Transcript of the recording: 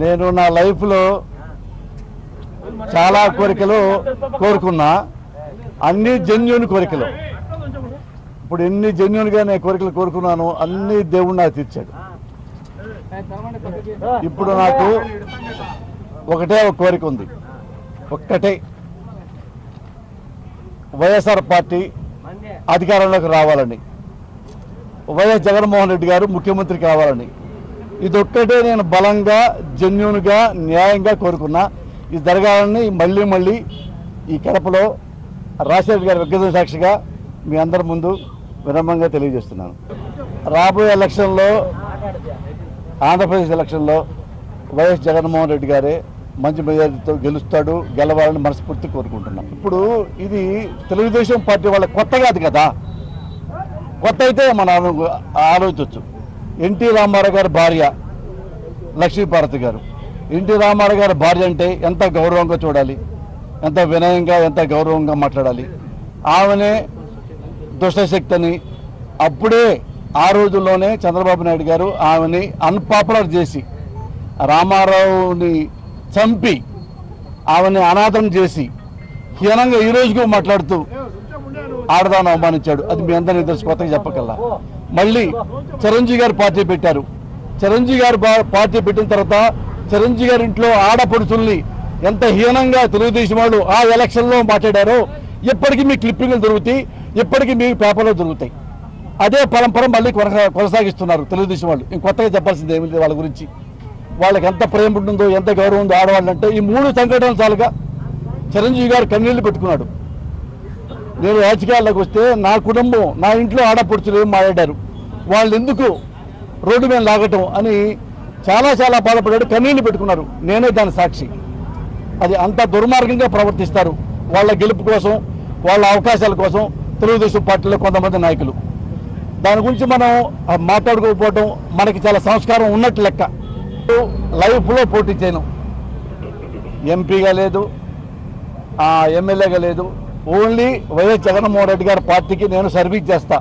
నేను నా లైఫ్లో చాలా కోరికలు కోరుకున్నా, అన్ని జెన్యూన్ కోరికలు. ఇప్పుడు ఎన్ని జెన్యూన్గా నేను కోరికలు కోరుకున్నాను అన్ని దేవుడు నాకు తీర్చాడు. ఇప్పుడు నాకు ఒకటే ఒక కోరిక ఉంది, ఒక్కటే, వైఎస్ఆర్ పార్టీ అధికారంలోకి రావాలని, వైఎస్ జగన్మోహన్ రెడ్డి గారు ముఖ్యమంత్రి కావాలని. ఇదొక్కటే నేను బలంగా జెన్యూన్గా న్యాయంగా కోరుకున్నా. ఇది జరగాలని మళ్ళీ మళ్ళీ ఈ కడపలో రాజశేఖర్ గారి వ్యక్తిగత సాక్షిగా మీ అందరి ముందు వినమ్రంగా తెలియజేస్తున్నాను. రాబోయే ఎలక్షన్లో, ఆంధ్రప్రదేశ్ ఎలక్షన్లో వైఎస్ జగన్మోహన్ రెడ్డి గారే మంచి మెజారిటీతో గెలుస్తాడు, గెలవాలని మనస్ఫూర్తి కోరుకుంటున్నాం. ఇప్పుడు ఇది తెలుగుదేశం పార్టీ వాళ్ళ కొత్త కాదు కదా, కొత్త అయితే మనం ఆలోచించవచ్చు. ఎన్టీ రామారావు గారి భార్య లక్ష్మీపార్వతి గారు, ఎన్టీ రామారావు గారి భార్య అంటే ఎంత గౌరవంగా చూడాలి, ఎంత వినయంగా, ఎంత గౌరవంగా మాట్లాడాలి. ఆమెనే దుష్టశక్తి అని అప్పుడే ఆ రోజుల్లోనే చంద్రబాబు నాయుడు గారు ఆమెని అన్పాపులర్ చేసి, రామారావుని చంపి ఆమెని అనాథం చేసి హీనంగా ఈ రోజుకు మాట్లాడుతూ ఆడదాన్ని అవమానించాడు. అది మీ అందరినీ తెలుసు, కొత్తగా చెప్పకల్లా. మళ్ళీ చిరంజీవి గారు పార్టీ పెట్టారు. చిరంజీవి గారు పార్టీ పెట్టిన తర్వాత చిరంజీవి గారి ఇంట్లో ఆడపడుచుల్ని ఎంత హీనంగా తెలుగుదేశం వాళ్ళు ఆ ఎలక్షన్లో మాట్లాడారో ఇప్పటికీ మీ క్లిప్పింగ్లు దొరుకుతాయి, ఇప్పటికీ మీ పేపర్లో దొరుకుతాయి. అదే పరంపర మళ్ళీ కొనసాగిస్తున్నారు తెలుగుదేశం వాళ్ళు. ఇంకొత్తగా చెప్పాల్సింది ఏమి లేదు వాళ్ళ గురించి. వాళ్ళకి ఎంత ప్రేమ ఉంటుందో, ఎంత గౌరవం ఉందో ఆడవాళ్ళంటే. ఈ 3 సంఘటనలు చాలుగా చిరంజీవి గారు కన్నీళ్లు పెట్టుకున్నాడు. నేను రాజకీయాల్లోకి వస్తే నా కుటుంబం, నా ఇంట్లో ఆడపడుచులు ఏం మాట్లాడారు, వాళ్ళు ఎందుకు రోడ్డు మీద లాగటం అని చాలా చాలా బాధపడ్డాడు, కన్నీళ్లు పెట్టుకున్నారు. నేనే దాని సాక్షి. అది అంత దుర్మార్గంగా ప్రవర్తిస్తారు వాళ్ళ గెలుపు కోసం, వాళ్ళ అవకాశాల కోసం తెలుగుదేశం పార్టీలో కొంతమంది నాయకులు. దాని గురించి మనం మాట్లాడుకోకపోవడం మనకి చాలా సంస్కారం ఉన్నట్టు లెక్క. లైఫ్లో పోటీ చేయను, ఎంపీగా లేదు, ఎమ్మెల్యేగా లేదు, ఓన్లీ వైఎస్ జగన్మోహన్ రెడ్డి గారి పార్టీకి నేను సర్వీస్ చేస్తా.